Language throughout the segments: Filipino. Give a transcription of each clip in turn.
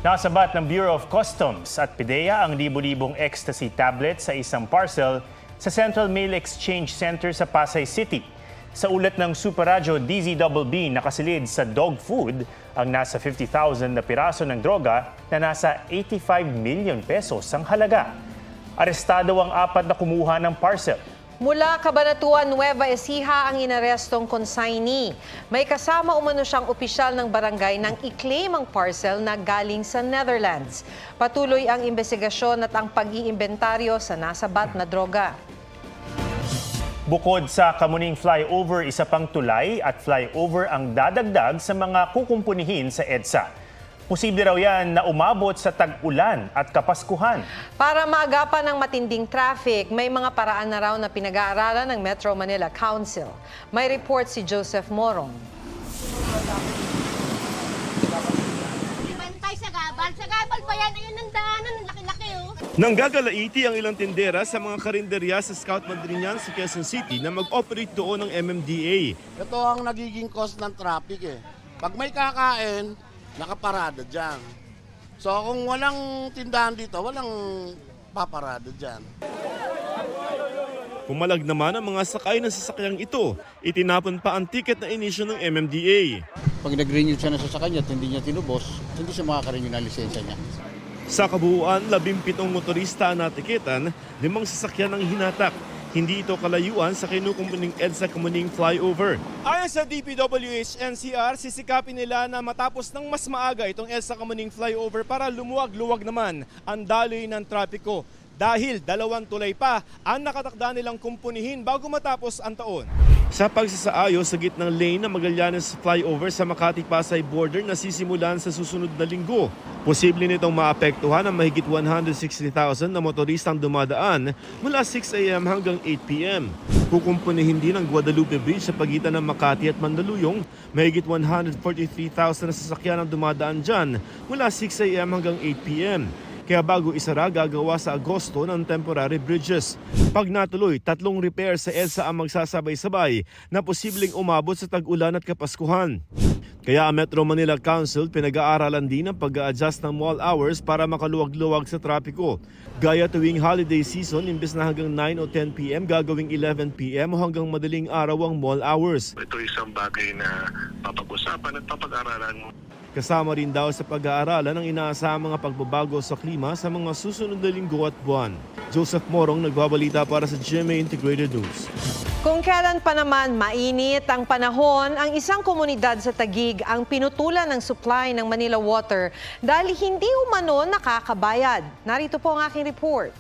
Nasabat ng Bureau of Customs at PIDEA ang libo-libong ecstasy tablet sa isang parcel sa Central Mail Exchange Center sa Pasay City. Sa ulat ng Super Radyo DZBB, nakasilid sa dog food ang nasa 50,000 na piraso ng droga na nasa 85 million pesos ang halaga. Arestado ang 4 na kumuha ng parcel. Mula Cabanatuan, Nueva Ecija ang inarestong consignee. May kasama umano siyang opisyal ng barangay nang i-claim ang parcel na galing sa Netherlands. Patuloy ang investigasyon at ang pag-iimbentaryo sa nasabat na droga. Bukod sa Kamuning Flyover, isa pang tulay at flyover ang dadagdag sa mga kukumpunihin sa EDSA. Posible raw yan na umabot sa tag-ulan at Kapaskuhan. Para maagapan ng matinding traffic, may mga paraan na raw na pinag-aaralan ng Metro Manila Council. May report si Joseph Morong. Bantay sa gabal. Sa gabal pa yan. Ayun ang daanan. Ang laki-laki oh. Nanggagalaiti ang ilang tindera sa mga karinderya sa Scout Madrinian sa Quezon City na mag-operate doon ng MMDA. Ito ang nagiging cause ng traffic eh. Pag may kakain, nakaparada dyan. So kung walang tindahan dito, walang paparada dyan. Pumalag naman ang mga sakay ng sasakyang ito. Itinapon pa ang ticket na inisyo ng MMDA. Pag nag-renew siya na sasakyan niya at hindi niya tinubos, hindi siya makaka-renew ng lisensya niya. Sa kabuuan, 17 motorista ang natikitan, 5 sasakyan ang hinatak. Hindi ito kalayuan sa kinukumpuning EDSA Kamuning Flyover. Ayon sa DPWH-NCR, sisikapin nila na matapos ng mas maaga itong EDSA Kamuning Flyover para lumuwag-luwag naman ang daloy ng trapiko. Dahil 2 tulay pa ang nakatakda nilang kumpunihin bago matapos ang taon. Sa pagsasaayos sa gitnang lane ng Magallanes Flyover sa Makati-Pasay border na sisimulan sa susunod na linggo, posible nitong maapektuhan ang mahigit 160,000 na motoristang dumadaan mula 6 a.m. hanggang 8 p.m. Kukumpunihin din ang Guadalupe Bridge sa pagitan ng Makati at Mandaluyong, mahigit 143,000 na sasakyan ang dumadaan dyan mula 6 a.m. hanggang 8 p.m. Kaya bago isara, gagawa sa Agosto ng temporary bridges. Pag natuloy, 3 repair sa EDSA ang magsasabay-sabay na posibleng umabot sa tag-ulan at Kapaskuhan. Kaya ang Metro Manila Council pinag-aaralan din ang pag-a-adjust ng mall hours para makaluwag-luwag sa trapiko. Gaya tuwing holiday season, imbes na hanggang 9 o 10 p.m., gagawing 11 p.m. o hanggang madaling araw ang mall hours. Ito isang bagay na papag-usapan at papag-aralan. Kasama rin daw sa pag-aaralan ang inaasahang mga pagbabago sa klima sa mga susunod na linggo at buwan. Joseph Morong, nagbabalita para sa GMA Integrated News. Kung kailan pa naman mainit ang panahon, ang isang komunidad sa Taguig ang pinutulan ng supply ng Manila Water dahil hindi umano nakakabayad. Narito po ang aking report.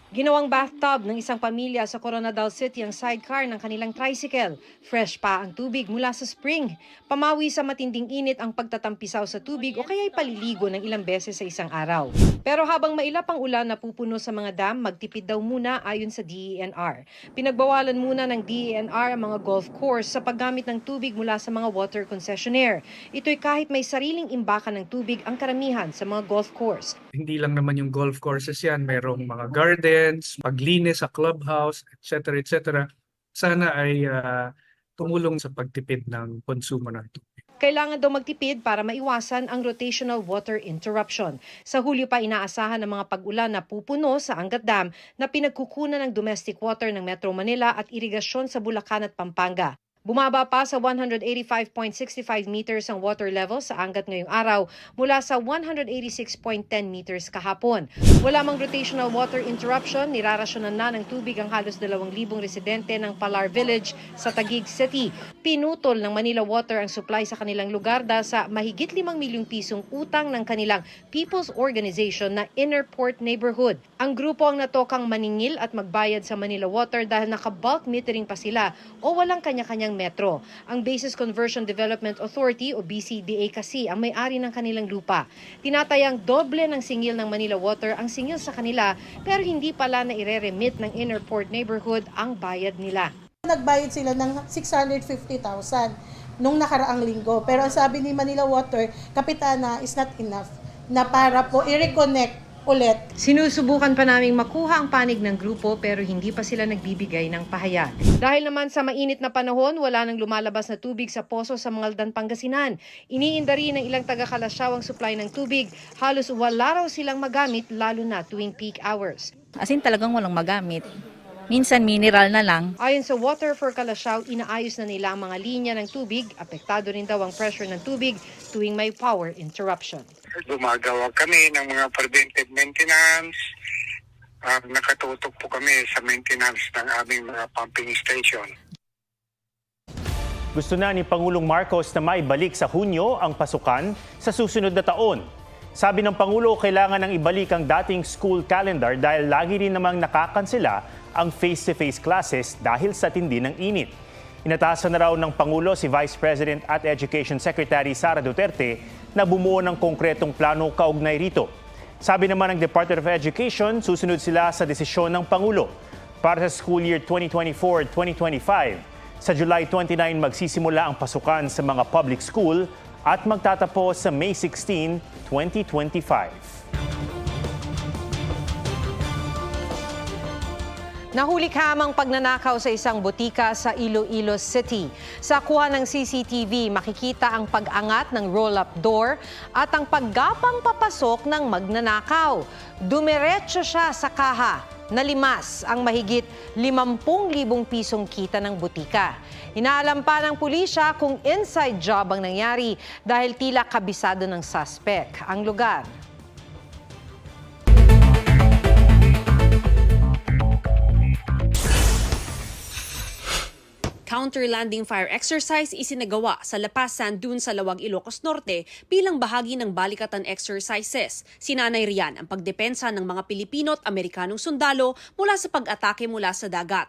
Ginawang bathtub ng isang pamilya sa Coronadal City ang sidecar ng kanilang tricycle. Fresh pa ang tubig mula sa spring. Pamawi sa matinding init ang pagtatampisaw sa tubig o kaya'y paliligo ng ilang beses sa isang araw. Pero habang mailap ang ulan na pupuno sa mga dam, magtipid daw muna ayon sa DENR. Pinagbawalan muna ng DENR ang mga golf course sa paggamit ng tubig mula sa mga water concessionaire. Ito'y kahit may sariling imbakan ng tubig ang karamihan sa mga golf course. Hindi lang naman yung golf courses yan, mayroong mga gardens, paglinis sa clubhouse, etc. etc. Sana ay tumulong sa pagtipid ng konsumo ng tubig. Kailangan daw magtipid para maiwasan ang rotational water interruption. Sa Hulyo pa inaasahan ng mga pag-ulan na pupuno sa Angat Dam na pinagkukunan ng domestic water ng Metro Manila at irigasyon sa Bulacan at Pampanga. Bumaba pa sa 185.65 meters ang water level sa Angat ngayong araw mula sa 186.10 meters kahapon. Wala mang rotational water interruption, nirarasyonan na ng tubig ang halos 2,000 residente ng Palar Village sa Taguig City. Pinutol ng Manila Water ang supply sa kanilang lugar dahil sa mahigit 5 milyong pisong utang ng kanilang People's Organization na Inner Port Neighborhood. Ang grupo ang natokang maningil at magbayad sa Manila Water dahil naka-bulk metering pa sila o walang kanya-kanyang metro. Ang Basis Conversion Development Authority o BCDA kasi ang may-ari ng kanilang lupa. Tinatayang doble ng singil ng Manila Water ang singil sa kanila pero hindi pala na ire-remit ng Inner Port Neighborhood ang bayad nila. Nagbayad sila ng 650,000 nung nakaraang linggo. Pero ang sabi ni Manila Water, Kapitana, is not enough na para po i-reconnect ulit. Sinusubukan pa naming makuha ang panig ng grupo pero hindi pa sila nagbibigay ng pahayag. Dahil naman sa mainit na panahon, wala nang lumalabas na tubig sa poso sa Mangaldan, Pangasinan. Iniinda rin ng ilang taga-Kalasyaw ang supply ng tubig. Halos wala raw silang magamit lalo na tuwing peak hours. As in talagang walang magamit. Minsan mineral na lang. Ayon sa Water for Kalasyaw, inaayos na nila ang mga linya ng tubig. Apektado rin daw ang pressure ng tubig tuwing may power interruption. Gumagawa kami ng mga preventive maintenance. Nakatutok po kami sa maintenance ng aming mga pumping station. Gusto na ni Pangulong Marcos na maibalik sa Hunyo ang pasukan sa susunod na taon. Sabi ng Pangulo, kailangan nang ibalik ang dating school calendar dahil lagi rin namang nakakansela ang face-to-face classes dahil sa tindi ng init. Inatasan na raw ng Pangulo si Vice President at Education Secretary Sara Duterte na bumuo ng konkretong plano kaugnay rito. Sabi naman ng Department of Education, susunod sila sa desisyon ng Pangulo. Para sa school year 2024-2025, sa July 29 magsisimula ang pasukan sa mga public school at magtatapos sa May 16, 2025. Nahulikham ang pagnanakaw sa isang butika sa Iloilo City. Sa kuha ng CCTV, makikita ang pag-angat ng roll-up door at ang paggapang papasok ng magnanakaw. Dumiretso siya sa kaha. Nalimas ang mahigit 50,000 pisong kita ng butika. Inaalam pa ng pulisya kung inside job ang nangyari dahil tila kabisado ng suspect ang lugar. Counter-landing fire exercise isinagawa sa Lapasan dun sa Lawag, Ilocos Norte bilang bahagi ng balikatan exercises. Sinanay riyan ang pagdepensa ng mga Pilipino at Amerikanong sundalo mula sa pag-atake mula sa dagat.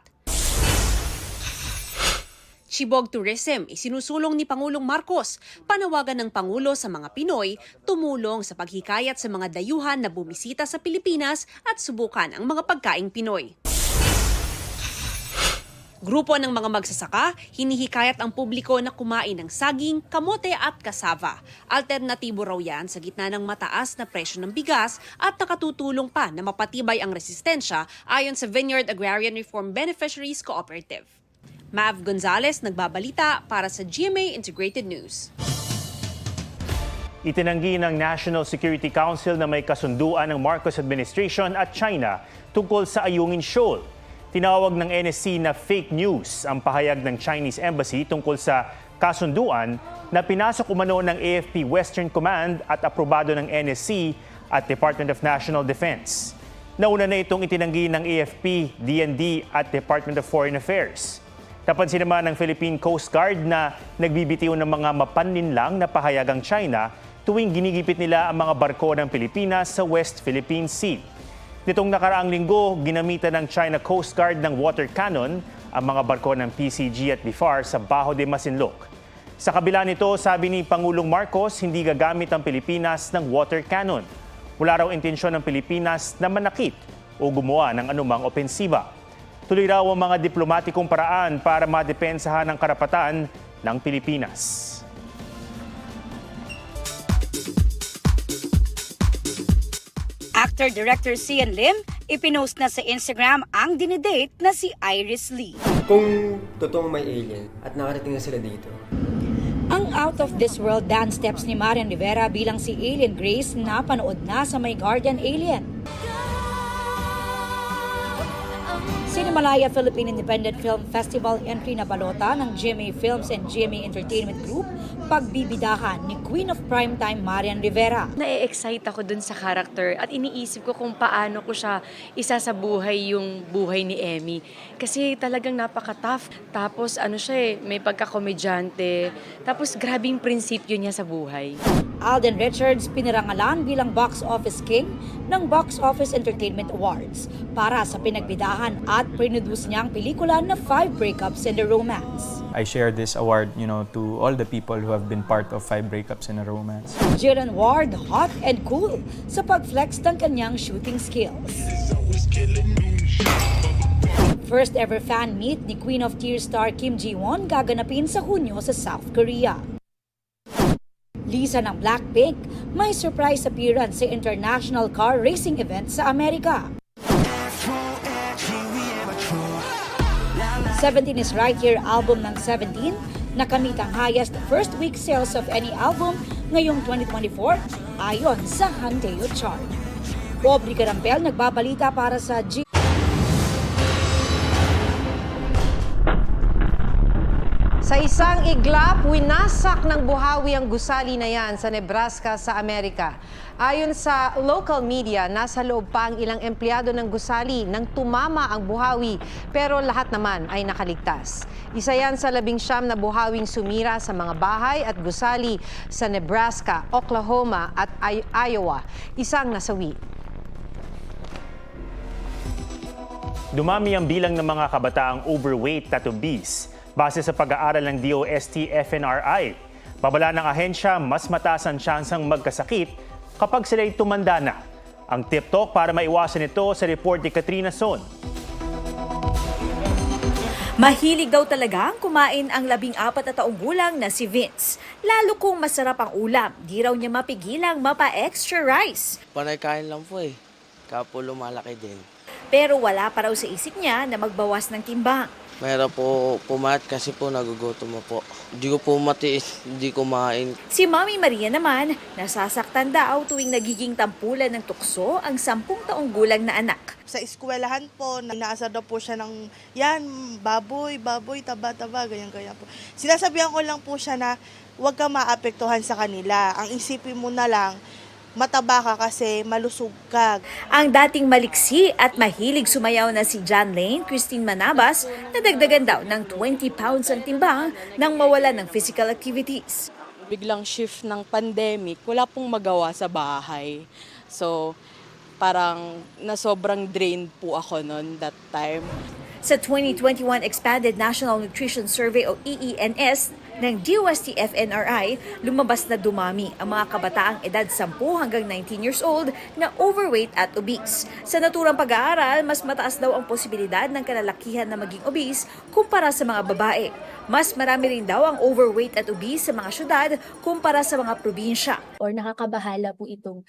Chibog Tourism, isinusulong ni Pangulong Marcos. Panawagan ng Pangulo sa mga Pinoy, tumulong sa paghikayat sa mga dayuhan na bumisita sa Pilipinas at subukan ang mga pagkaing Pinoy. Grupo ng mga magsasaka, hinihikayat ang publiko na kumain ng saging, kamote at kasava. Alternatibo raw yan sa gitna ng mataas na presyo ng bigas at nakatutulong pa na mapatibay ang resistensya ayon sa Vineyard Agrarian Reform Beneficiaries Cooperative. Mav Gonzalez, nagbabalita para sa GMA Integrated News. Itinanggi ng National Security Council na may kasunduan ng Marcos administration at China tungkol sa Ayungin Shoal. Tinawag ng NSC na fake news ang pahayag ng Chinese Embassy tungkol sa kasunduan na pinasok umano ng AFP Western Command at aprobado ng NSC at Department of National Defense. Nauna na itong itinanggi ng AFP, DND at Department of Foreign Affairs. Napansin naman ng Philippine Coast Guard na nagbibitiw ng mga mapanlinlang na pahayag ang China tuwing ginigipit nila ang mga barko ng Pilipinas sa West Philippine Sea. Nitong nakaraang linggo, ginamitan ng China Coast Guard ng water cannon ang mga barko ng PCG at BIFAR sa Bajo de Masinloc. Sa kabila nito, sabi ni Pangulong Marcos, hindi gagamit ang Pilipinas ng water cannon. Wala raw intensyon ng Pilipinas na manakit o gumawa ng anumang opensiba. Tuloy raw ang mga diplomatikong paraan para madepensahan ang karapatan ng Pilipinas. Actor-director Sian Lim, ipinost na sa Instagram ang dinidate na si Iris Lee. Kung totoong may alien at nakarating na sila dito. Ang out-of-this-world dance steps ni Marian Rivera bilang si Alien Grace napanood na sa My Guardian Alien. Cinemalaya Philippine Independent Film Festival entry na balota ng GMA Films and GMA Entertainment Group, pagbibidahan ni Queen of Primetime Marian Rivera. Na-excite ako dun sa character at iniisip ko kung paano ko siya isasabuhay yung buhay ni Emmy. Kasi talagang napaka-tough. Tapos may pagkakomedyante. Tapos grabing prinsipyo niya sa buhay. Alden Richards pinirangalan bilang Box Office King ng Box Office Entertainment Awards para sa pinagbidahan at produce niyang pelikula na 5 Breakups and a Romance. I share this award, to all the people who have been part of 5 Breakups and a Romance. Jillian Ward, hot and cool sa pag-flex ng kanyang shooting skills. First ever fan meet ni Queen of Tears star Kim Ji-won gaganapin sa Hunyo sa South Korea. Lisa ng Blackpink, may surprise appearance sa international car racing event sa Amerika. 17 is Right Here album ng 17, nakamit ang highest first week sales of any album ngayong 2024 ayon sa Hanteo chart. Aubrey Carampel nagbabalita para sa G. Sa isang iglap, winasak ng buhawi ang gusali na yan sa Nebraska sa Amerika. Ayon sa local media, nasa loob pa ang ilang empleyado ng gusali nang tumama ang buhawi, pero lahat naman ay nakaligtas. Isa yan sa 19 na buhawing sumira sa mga bahay at gusali sa Nebraska, Oklahoma at Iowa. Isang nasawi. Dumami ang bilang ng mga kabataang overweight at obese. Base sa pag-aaral ng DOST-FNRI, babala ng ahensya, mas mataas ang tsansang magkasakit kapag sila'y tumanda na. Ang tip talk para maiwasan ito sa report ni Katrina Son. Mahilig daw talaga ang kumain ang 14 na taong gulang na si Vince. Lalo kung masarap ang ulam, di raw niya mapigilang mapa-extra rice. Panay kain lang po eh, kapo lumalaki din. Pero wala pa raw sa isip niya na magbawas ng timbang. Mahirap po pumayat kasi po nagugutom mo po. Hindi ko po matiis, hindi kumain. Si Mami Maria naman, nasasaktan daw tuwing nagiging tampulan ng tukso ang 10 taong gulang na anak. Sa eskwelahan po, inaasar daw po siya ng, yan, baboy, taba, ganyan po. Sinasabihan ko lang po siya na huwag ka maapektuhan sa kanila. Ang isipin mo na lang, mataba ka kasi malusog ka. Ang dating maliksi at mahilig sumayaw na si John Lane, Christine Manabas, nadagdagan daw ng 20 pounds ang timbang nang mawala ng physical activities. Biglang shift ng pandemic, wala pong magawa sa bahay. So, parang nasobrang drained po ako noon that time. Sa 2021 Expanded National Nutrition Survey o EENS ng DOST-FNRI, lumabas na dumami ang mga kabataang edad 10 hanggang 19 years old na overweight at obese. Sa naturang pag-aaral, mas mataas daw ang posibilidad ng kalalakihan na maging obese kumpara sa mga babae. Mas marami rin daw ang overweight at obese sa mga syudad kumpara sa mga probinsya. Or nakakabahala po itong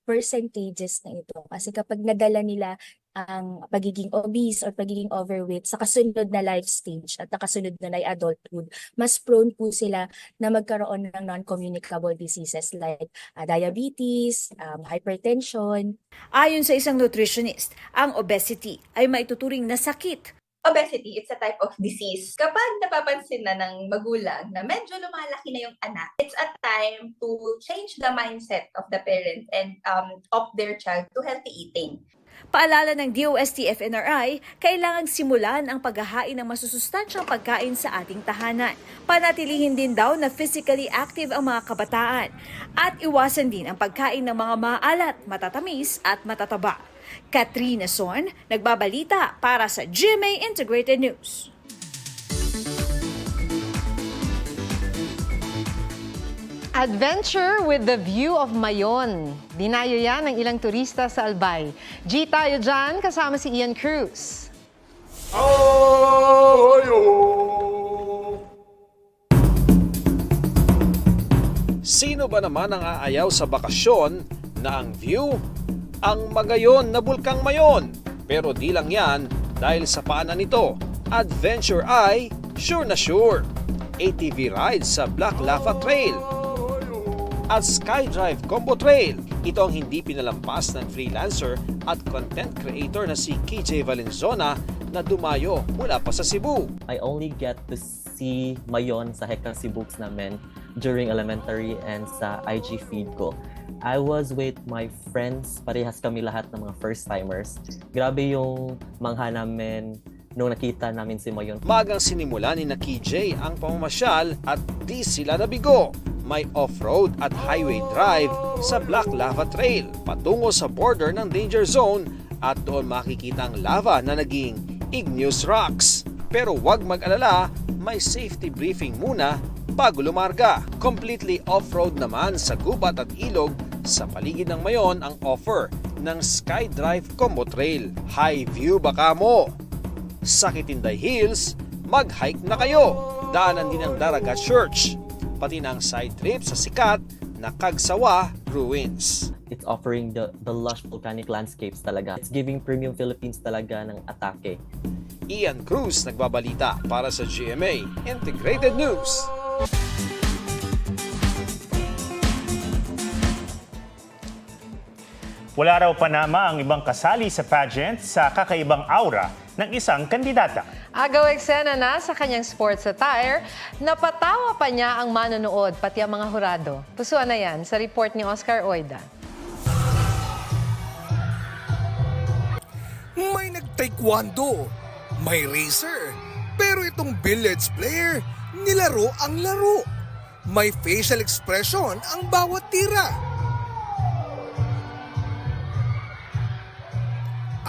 percentages na ito. Kasi kapag nadala nila ang pagiging obese or pagiging overweight sa kasunod na life stage at kasunod na adulthood, mas prone po sila na magkaroon ng non-communicable diseases like diabetes, hypertension. Ayon sa isang nutritionist, ang obesity ay maituturing na sakit. Obesity, it's a type of disease. Kapag napapansin na ng magulang na medyo lumalaki na yung anak, it's a time to change the mindset of the parent and of their child to healthy eating. Paalala ng DOST-FNRI, kailangang simulan ang paghahain ng masusustansyang pagkain sa ating tahanan. Panatilihin din daw na physically active ang mga kabataan. At iwasan din ang pagkain ng mga maalat, matatamis at matataba. Katrina Son, nagbabalita para sa GMA Integrated News. Adventure with the view of Mayon. Dinayo yan ng ilang turista sa Albay. G tayo dyan, kasama si Ian Cruz. Sino ba naman ang aayaw sa bakasyon na ang view ang magayon na Bulkang Mayon? Pero di lang yan dahil sa paanan nito, adventure ay sure na sure. ATV rides sa Black Lava Trail at Skydrive Combo Trail. Ito ang hindi pinalampas ng freelancer at content creator na si KJ Valenzona na dumayo mula pa sa Cebu. I only get to see Mayon sa Hekang Cebooks namin during elementary and sa IG feed ko. I was with my friends, parehas kami lahat ng mga first-timers. Grabe yung mangha namin nung nakita namin si Mayon. Magang sinimula ni na KJ ang pamamasyal at di sila nabigo. May off-road at highway drive sa Black Lava Trail patungo sa border ng danger zone at doon makikita ang lava na naging igneous rocks. Pero huwag mag-alala, may safety briefing muna bago lumarga. Completely off-road naman sa gubat at ilog sa paligid ng Mayon ang offer ng Skydrive Combo Trail. High view baka mo! Sa Kitinday Hills, mag-hike na kayo. Daanan din ang Daraga Church. pati ng side trip sa sikat na Cagsawa Ruins. It's offering the lush volcanic landscapes talaga. It's giving premium Philippines talaga ng atake. Ian Cruz nagbabalita para sa GMA Integrated News. Wala raw panama ang ibang kasali sa pageant sa kakaibang aura ng isang kandidata. Agaw eksena na sa kanyang sports attire, napatawa pa niya ang manonood pati ang mga hurado. Pusuan na yan sa report ni Oscar Oida. May nag-taekwondo, may racer, pero itong billiards player, nilaro ang laro. May facial expression ang bawat tira.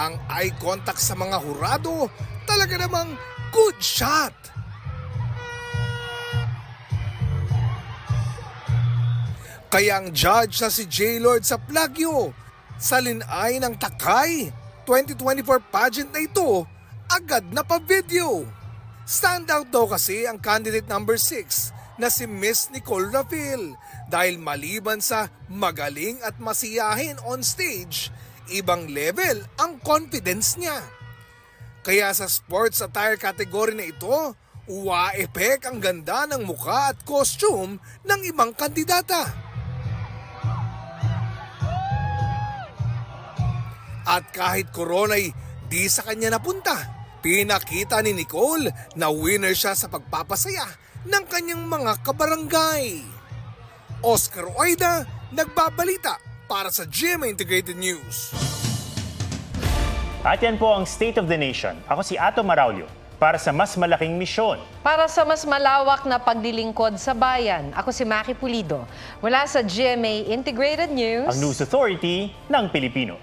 Ang eye contact sa mga hurado, talaga namang good shot. Kaya ang judge na si J. Lord sa Plagyo, sa linay ng Takay 2024 pageant na ito, agad na pa-video. Standout daw kasi ang candidate number 6 na si Miss Nicole Rafil dahil maliban sa magaling at masiyahin on stage, ibang level ang confidence niya. Kaya sa sports attire category na ito, wa-epek ang ganda ng mukha at costume ng ibang kandidata. At kahit korona'y di sa kanya napunta, pinakita ni Nicole na winner siya sa pagpapasaya ng kanyang mga kabarangay. Oscar Oida, nagbabalita para sa GMA Integrated News. At yan po ang State of the Nation. Ako si Ato Maraulio para sa mas malaking misyon. Para sa mas malawak na paglilingkod sa bayan, ako si Maki Pulido. Mula sa GMA Integrated News, Ang News Authority ng Pilipino.